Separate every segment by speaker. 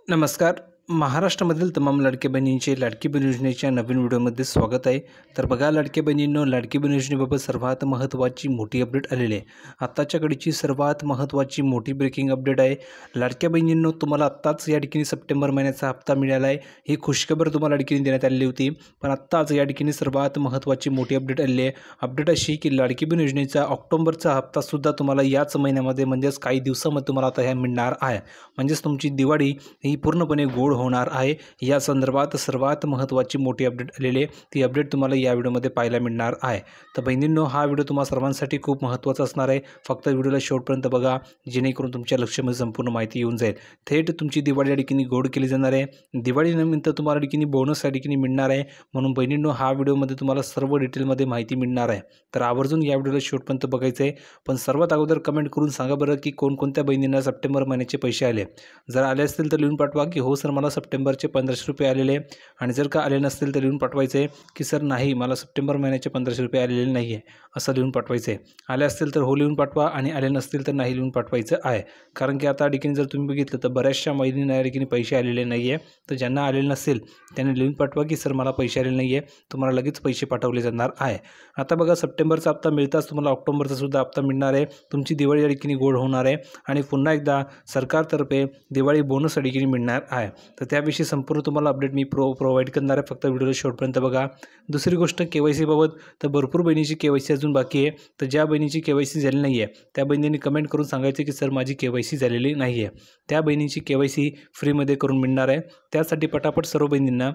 Speaker 1: नमस्कार. महाराष्ट्रामधील तमाम लाडक्या बहिणींचे लाडकी बहीण योजनेच्या नवीन व्हिडिओमध्ये स्वागत आहे. तर बघा लाडक्या बहिणींनो, लाडकी बहीण योजनेबाबत सर्वात महत्त्वाची मोठी अपडेट आलेली आहे. आत्ताच्या घडीची सर्वात महत्त्वाची मोठी ब्रेकिंग अपडेट आहे. लाडक्या बहिणींनो, तुम्हाला आत्ताच या ठिकाणी सप्टेंबर महिन्याचा हप्ता मिळाला आहे. ही खुशखबर तुम्हाला या ठिकाणी देण्यात आलेली होती, पण आत्ताच या ठिकाणी सर्वात महत्त्वाची मोठी अपडेट आलेली आहे. अपडेट अशी की लाडकी बहीण योजनेचा ऑक्टोबरचा हप्तासुद्धा तुम्हाला याच महिन्यामध्ये म्हणजेच काही दिवसामध्ये तुम्हाला आता ह्या मिळणार आहे. म्हणजेच तुमची दिवाळी ही पूर्णपणे गोड होणार आहे. या संदर्भात सर्वात महत्त्वाची मोठी अपडेट आलेली आहे. ती अपडेट तुम्हाला या व्हिडिओमध्ये पाहायला मिळणार आहे. तर बहिणींनो, हा व्हिडिओ तुम्हा सर्वांसाठी खूप महत्त्वाचा असणार आहे. फक्त व्हिडिओला शेवटपर्यंत बघा, जेणेकरून तुमच्या लक्षामध्ये संपूर्ण माहिती येऊन जाईल. थेट तुमची दिवाळी या ठिकाणी गोड केली जाणार आहे. दिवाळीनिमित्त तुम्हाला ठिकाणी बोनस या ठिकाणी मिळणार आहे. म्हणून बहिणींनो, हा व्हिडिओमध्ये तुम्हाला सर्व डिटेलमध्ये माहिती मिळणार आहे. तर आवर्जून या व्हिडिओला शेवटपर्यंत बघायचं आहे. पण सर्वात अगोदर कमेंट करून सांगा बरं की कोणकोणत्या बहिणींना सप्टेंबर महिन्याचे पैसे आले. जर आले असतील तर लिहून पाठवा की हो सर, मला सप्टेंबरचे 1500 रुपये आलेले. आणि जर का आले नसतील तर लिहून पाठवायचे की सर नाही, मला सप्टेंबर महिन्याचे 1500 रुपये आलेले नाही आहे, असं लिहून पाठवायचं आहे. आले असतील तर हो लिहून पाठवा आणि आले नसतील तर नाही लिहून पाठवायचं आहे. कारण की आता या ठिकाणी जर तुम्ही बघितलं तर बऱ्याचशा महिलांना या ठिकाणी पैसे आलेले नाही आहे. तर ज्यांना आलेले नसेल त्यांनी लिहून पाठवा की सर मला पैसे आलेले नाही आहे, तुम्हाला लगेच पैसे पाठवले जाणार आहे. आता बघा, सप्टेंबरचा हप्ता मिळताच तुम्हाला ऑक्टोबरचा सुद्धा हप्ता मिळणार आहे. तुमची दिवाळी या ठिकाणी गोड होणार आहे आणि पुन्हा एकदा सरकारतर्फे दिवाळी बोनस या ठिकाणी मिळणार आहे. तर त्याविषयी संपूर्ण तुम्हाला अपडेट मी प्रोव्हाइड करणार आहे. फक्त व्हिडिओला शेवटपर्यंत बघा. दुसरी गोष्ट, KYC बाबत तर भरपूर बहिणीची KYC अजून बाकी आहे. तर ज्या बहिणीची KYC झाली नाही आहे त्या बहिणींनी कमेंट करून सांगायचे की सर माझी KYC झालेली नाही आहे. त्या बहिणीची KYC फ्रीमध्ये करून मिळणार आहे. त्यासाठी पटापट सर्व बहिणींना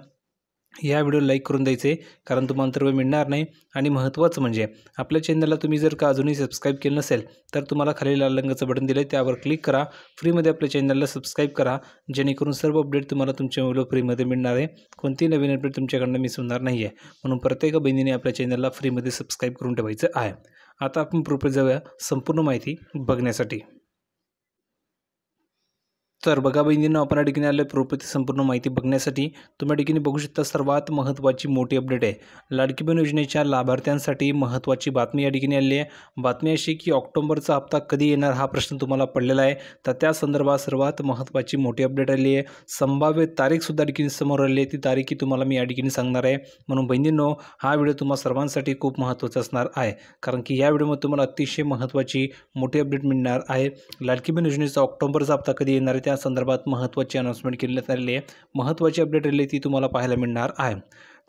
Speaker 1: या व्हिडिओला लाईक करून द्यायचे, कारण तुम्हाला तर वेळ मिळणार नाही. आणि महत्त्वाचं म्हणजे आपल्या चॅनलला तुम्ही जर का अजूनही सबस्क्राईब केलं नसेल तर तुम्हाला खाली लाल रंगाचं बटन दिलं आहे, त्यावर क्लिक करा. फ्रीमध्ये आपल्या चॅनलला सबस्क्राईब करा, जेणेकरून सर्व अपडेट तुम्हाला तुमच्या व्हिडिओ फ्रीमध्ये मिळणार आहे. कोणतीही नवीन अपडेट तुमच्याकडनं मिस होणार नाही आहे. म्हणून प्रत्येक बहिणीने आपल्या चॅनलला फ्रीमध्ये सबस्क्राईब करून ठेवायचं आहे. आता आपण प्रोपर जाऊया संपूर्ण माहिती बघण्यासाठी. तर बघा बहिणींनो, आपण या ठिकाणी आले प्रोपती संपूर्ण माहिती बघण्यासाठी. तुम्ही या ठिकाणी बघू शकता सर्वात महत्त्वाची मोठी अपडेट आहे. लाडकी बहीण योजनेच्या लाभार्थ्यांसाठी महत्त्वाची बातमी या ठिकाणी आली आहे. बातमी अशी की ऑक्टोबरचा हप्ता कधी येणार हा प्रश्न तुम्हाला पडलेला आहे. तर त्या संदर्भात सर्वात महत्त्वाची मोठी अपडेट आली आहे. संभाव्य तारीखसुद्धा ठिकाणी समोर आली आहे. ती तारीखही तुम्हाला मी या ठिकाणी सांगणार आहे. म्हणून बहिणींनो, हा व्हिडिओ तुम्हा सर्वांसाठी खूप महत्त्वाचा असणार आहे, कारण की या व्हिडिओमध्ये तुम्हाला अतिशय महत्त्वाची मोठी अपडेट मिळणार आहे. लाडकी बहीण योजनेचा ऑक्टोबरचा हप्ता कधी येणार आहे त्या संदर्भात महत्त्वाची अनाउन्समेंट केली आलेली आहे. महत्त्वाची अपडेट आली ती तुम्हाला पाहायला मिळणार आहे.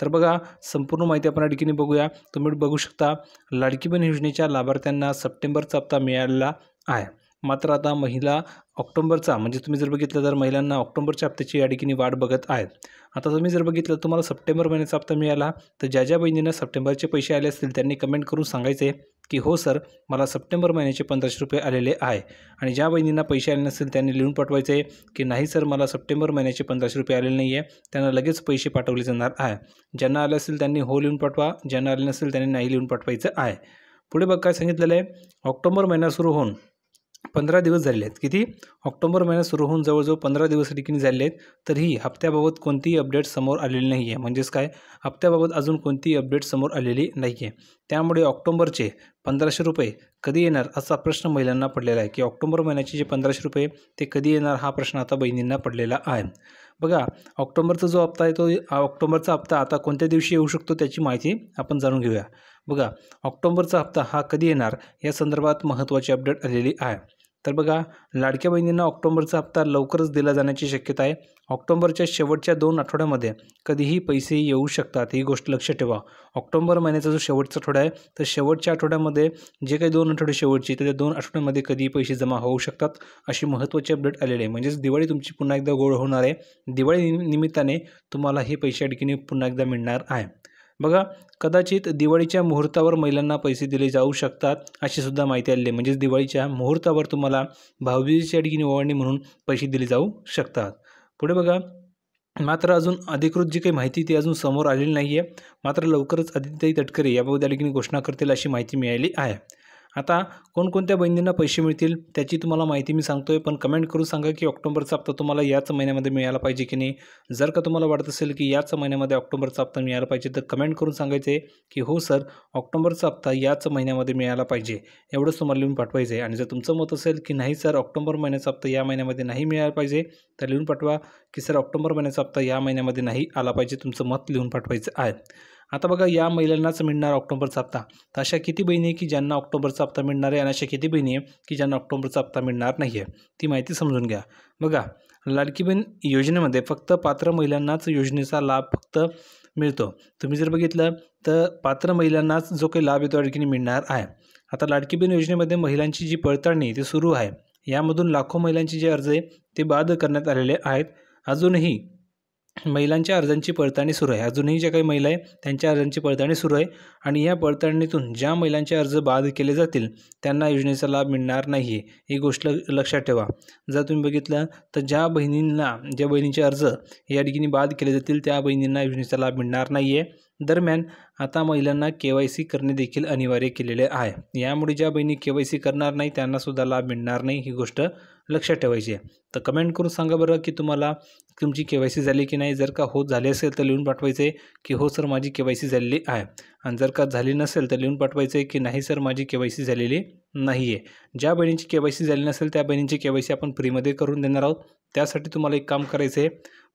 Speaker 1: तर बघा, संपूर्ण माहिती आपण या ठिकाणी बघूया. तुम्ही बघू शकता लाडकी बहीण योजनेच्या लाभार्थ्यांना सप्टेंबरचा हप्ता मिळाला आहे. मात्र आता महिला ऑक्टोबरचा, म्हणजे तुम्ही जर बघितलं तर महिलांना ऑक्टोबरच्या हप्त्याची या ठिकाणी वाट बघत आहेत. आता तुम्ही जर बघितलं तुम्हाला सप्टेंबर महिन्याचा हप्ता मिळाला, तर ज्या ज्या बहिणींना सप्टेंबरचे पैसे आले असतील त्यांनी कमेंट करून सांगायचे की हो सर, मला सप्टेंबर महिन्याचे 1500 रुपये आलेले आहे. आणि ज्या बहिणींना पैसे आले नसतील त्यांनी लिहून पाठवायचे की नाही सर, मला सप्टेंबर महिन्याचे 1500 रुपये आलेले नाही आहे, त्यांना लगेच पैसे पाठवले जाणार आहे. ज्यांना आले असतील त्यांनी हो लिहून पाठवा, ज्यांना आले नसेल त्यांनी नाही लिहून पाठवायचं आहे. पुढे बघ काय सांगितलेलं आहे. ऑक्टोबर महिना सुरू होऊन 15 दिवस झाले आहेत. किती? ऑक्टोबर महिना सुरू होऊन जवळजवळ 15 दिवस ठिकाणी झाले आहेत. तरीही हप्त्याबाबत कोणतीही अपडेट समोर आलेली नाही आहे. म्हणजेच काय, हप्त्याबाबत अजून कोणतीही अपडेट समोर आलेली नाही आहे. त्यामुळे ऑक्टोबरचे 1500 रुपये कधी येणार असा प्रश्न महिलांना पडलेला आहे की ऑक्टोबर महिन्याचे जे 1500 रुपये ते कधी येणार हा प्रश्न आता बहिणींना पडलेला आहे. बघा, ऑक्टोबरचा जो हप्ता आहे तो ऑक्टोबरचा हप्ता आता कोणत्या दिवशी येऊ शकतो त्याची माहिती आपण जाणून घेऊया. बघा, ऑक्टोबरचा हप्ता हा कधी येणार या संदर्भात महत्त्वाची अपडेट आलेली आहे. तर बघा, लाडक्या बहिणींना ऑक्टोबरचा हप्ता लवकरच दिला जाण्याची शक्यता आहे. ऑक्टोबरच्या शेवटच्या 2 आठवड्यामध्ये कधीही पैसे येऊ शकतात, ही गोष्ट लक्षात ठेवा. ऑक्टोबर महिन्याचा जो शेवटचा आठवडा आहे तर शेवटच्या आठवड्यामध्ये जे काही 2 आठवडे शेवटचे तर त्या 2 आठवड्यामध्ये कधीही पैसे जमा होऊ शकतात, अशी महत्त्वाची अपडेट आलेली आहे. म्हणजेच दिवाळी तुमची पुन्हा एकदा गोड होणार आहे. दिवाळी निमित्ताने तुम्हाला हे पैसे या ठिकाणी पुन्हा एकदा मिळणार आहे. बघा, कदाचित दिवाळीच्या मुहूर्तावर महिलांना पैसे दिले जाऊ शकतात अशी सुद्धा माहिती आलेली आहे. म्हणजेच दिवाळीच्या मुहूर्तावर तुम्हाला भाऊबीजेच्या ठिकाणी ओवाळणी म्हणून पैसे दिले जाऊ शकतात. पुढे बघा, मात्र अजून अधिकृत जी काही माहिती ती अजून समोर आलेली नाही आहे. मात्र लवकरच आदित्यताई तटकरे याबाबत या ठिकाणी घोषणा करतील अशी माहिती मिळाली आहे. आता कोणकोणत्या बहिणींना पैसे मिळतील त्याची तुम्हाला माहिती मी सांगतोय, पण कमेंट करून सांगा की ऑक्टोबरचा हप्ता तुम्हाला याच महिन्यामध्ये मिळाला पाहिजे की नाही. जर का तुम्हाला वाटत असेल की याच महिन्यामध्ये ऑक्टोबरचा हप्ता मिळाला पाहिजे तर कमेंट करून सांगायचं आहे की हो सर, ऑक्टोबरचा हप्ता याच महिन्यामध्ये मिळाला पाहिजे, एवढंच तुम्हाला लिहून पाठवायचं आहे. आणि जर तुमचं मत असेल की नाही सर, ऑक्टोबर महिन्याचा हप्ता या महिन्यामध्ये नाही मिळाला पाहिजे, तर लिहून पाठवा की सर ऑक्टोबर महिन्याचा हप्ता या महिन्यामध्ये नाही आला पाहिजे, तुमचं मत लिहून पाठवायचं आहे. आता बघा, या महिलांनाच मिळणार ऑक्टोबरचा हप्ता. तर अशा किती बहिणी आहे की ज्यांना ऑक्टोबरचा हप्ता मिळणार आहे आणि अशा किती बहिणी आहे की ज्यांना ऑक्टोबरचा हप्ता मिळणार नाही आहे, ती माहिती समजून घ्या. बघा, लाडकी बहीण योजनेमध्ये फक्त पात्र महिलांनाच योजनेचा लाभ फक्त मिळतो. तुम्ही जर बघितलं तर पात्र महिलांनाच जो काही लाभ येतो आणखी मिळणार आहे. आता लाडकी बहीण योजनेमध्ये महिलांची जी पडताळणी ती सुरू आहे. यामधून लाखो महिलांचे जे अर्ज आहे ते बाद करण्यात आलेले आहेत. अजूनही महिलांच्या अर्जांची पडताळणी सुरू आहे. अजूनही ज्या काही महिला आहे त्यांच्या अर्जांची पडताळणी सुरू आहे आणि या पडताळणीतून ज्या महिलांचे अर्ज बाद केले जातील त्यांना योजनेचा लाभ मिळणार नाही आहे, ही गोष्ट लक्षात ठेवा. जर तुम्ही बघितलं तर ज्या बहिणींचे अर्ज या ठिकाणी बाद केले जातील त्या बहिणींना योजनेचा लाभ मिळणार नाही आहे. दरम्यान आता महिलांना KYC करणे देखील अनिवार्य केलेले आहे. यामुळे ज्या बहिणी KYC करणार नाही त्यांनासुद्धा लाभ मिळणार नाही, ही गोष्ट लक्षात ठेवायची आहे. तर कमेंट करून सांगा बरं की तुम्हाला तुमची KYC झाली की नाही. जर का हो झाली असेल तर लिहून पाठवायचं आहे की हो सर, माझी KYC झालेली आहे. आणि जर का झाली नसेल तर लिहून पाठवायचं आहे की नाही सर, माझी KYC झालेली नाही आहे. ज्या बहिणींची KYC झाली नसेल त्या बहिणींची KYC आपण फ्रीमध्ये करून देणार आहोत. त्यासाठी तुम्हाला एक काम करायचं आहे,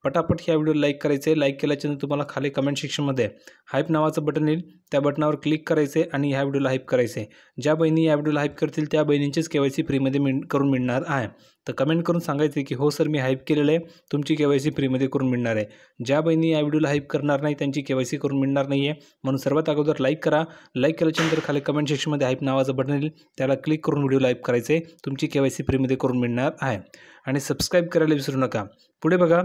Speaker 1: पटापट ह्या व्हिडिओला लाईक करायचं आहे. लाईक केल्याच्यानंतर तुम्हाला खाली कमेंट सेक्शनमध्ये हाईप नावाचं बटन येईल, त्या बटनावर क्लिक करायचं आहे आणि ह्या व्हिडिओला हाईप करायचं आहे. ज्या बहिणी या व्हिडिओला हाईप करतील त्या बहिणींचीच KYC फ्रीमध्ये करून मिळणार आहे. तर कमेंट करून सांगायचं की हो सर, मी हाईप केलेलं आहे, तुमची KYC फ्रीमध्ये करून मिळणार आहे. ज्या बहिणी या व्हिडिओला हाईप करणार नाही त्यांची KYC करून मिळणार नाही आहे. म्हणून सर्वात अगोदर लाईक करा. लाईक केल्याच्यानंतर खाली कमेंट सेक्शनमध्ये हाईप नावाचं बटन येईल, त्याला क्लिक करून व्हिडिओ हाईप करायचं आहे. तुमची KYC फ्रीमध्ये करून मिळणार आहे. आणि सबस्क्राईब करायला विसरू नका. पुढे बघा,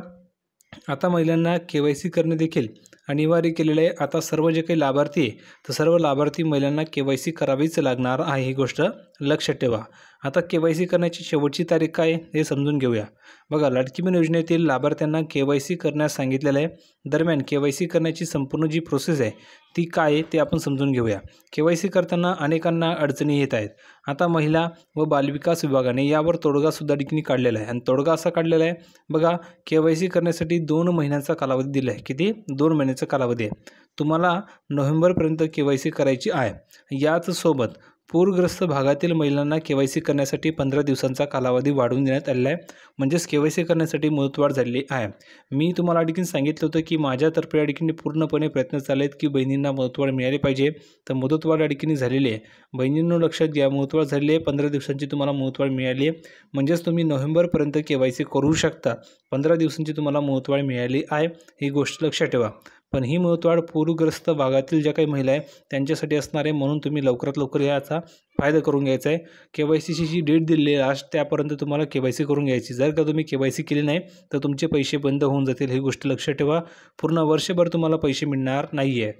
Speaker 1: आता महिलांना KYC करणे देखील अनिवार्य केलेलं आहे. आता सर्व जे काही लाभार्थी आहे तर सर्व लाभार्थी महिलांना KYC करावीच लागणार आहे, ही गोष्ट लक्षात ठेवा. आता KYC करण्याची शेवटची तारीख काय हे समजून घेऊया. बघा, लाडकी बहीण योजनेतील लाभार्थ्यांना KYC करण्यास सांगितलेलं आहे. दरम्यान KYC करण्याची संपूर्ण जी प्रोसेस आहे ती काय आहे ते आपण समजून घेऊया. KYC करताना अनेकांना अडचणी येत आहेत. आता महिला व बालविकास विभागाने यावर तोडगासुद्धा ठिकाणी काढलेला आहे. आणि तोडगा असा काढलेला आहे, बघा, KYC करण्यासाठी 2 महिन्यांचा कालावधी दिला आहे. किती? 2 महिन्याचा कालावधी आहे. तुम्हाला नोव्हेंबरपर्यंत KYC करायची आहे. याच सोबत पूरग्रस्त भागातील महिलांना KYC करण्यासाठी 15 दिवसांचा कालावधी वाढवून देण्यात आलेला आहे. म्हणजेच KYC करण्यासाठी मुदतवाढ झालेली आहे. मी तुम्हाला या ठिकाणी सांगितलं होतं की माझ्यातर्फे या ठिकाणी पूर्णपणे प्रयत्न चालले आहेत की बहिणींना मुदतवाढ मिळाली पाहिजे. तर मुदतवाढ या ठिकाणी झालेली आहे. बहिणींनो लक्षात घ्या, मुदतवाढ झालेली आहे. 15 दिवसांची तुम्हाला मुदतवाढ मिळाली आहे. म्हणजेच तुम्ही नोव्हेंबरपर्यंत KYC करू शकता. 15 दिवसांची तुम्हाला मुदतवाढ मिळाली आहे, ही गोष्ट लक्षात ठेवा. पण ही मुदतवाढ पूरग्रस्त भागातील ज्या काही महिला आहे त्यांच्यासाठी असणार आहे. म्हणून तुम्ही लवकरात लवकर याचा फायदा करून घ्यायचा आहे. KYCची जी डेट दिलेली आहे लास्ट, त्यापर्यंत तुम्हाला KYC करून घ्यायची. जर का तुम्ही KYC केली नाही तर तुमचे पैसे बंद होऊन जातील, ही गोष्ट लक्षात ठेवा. पूर्ण वर्षभर तुम्हाला पैसे मिळणार नाही आहे.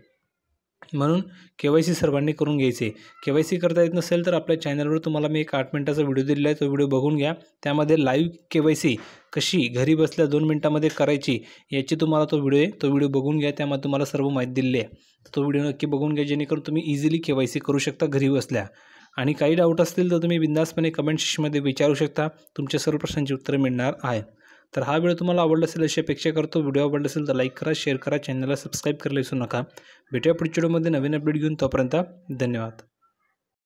Speaker 1: म्हणून KYC सर्वांनी करून घ्यायचे. KYC करता येत नसेल तर आपल्या चॅनलवर तुम्हाला मी एक 8 मिनिटाचा व्हिडिओ दिलेला आहे, तो व्हिडिओ बघून घ्या. त्यामध्ये लाईव्ह KYC कशी घरी बसल्या 2 मिनिटामध्ये करायची याची तुम्हाला तो व्हिडिओ बघून घ्या. त्यामध्ये तुम्हाला सर्व माहिती दिलेली आहे. तो व्हिडिओ नक्की बघून घ्या, जेणेकरून तुम्ही इझिली KYC करू शकता घरी बसल्या. आणि काही डाऊट असतील तर तुम्ही बिंदासपणे कमेंट सेक्शनमध्ये विचारू शकता. तुमच्या सर्व प्रश्नांची उत्तरं मिळणार आहे. तर हा व्हिडिओ तुम्हाला आवडला असेल अशी अपेक्षा करतो. व्हिडिओ आवडला असेल तर लाईक करा, शेअर करा, चॅनलला सबस्क्राईब करायला विसरू नका. भेटूया पुढच्या व्हिडिओमध्ये नवीन अपडेट घेऊन. तोपर्यंत धन्यवाद.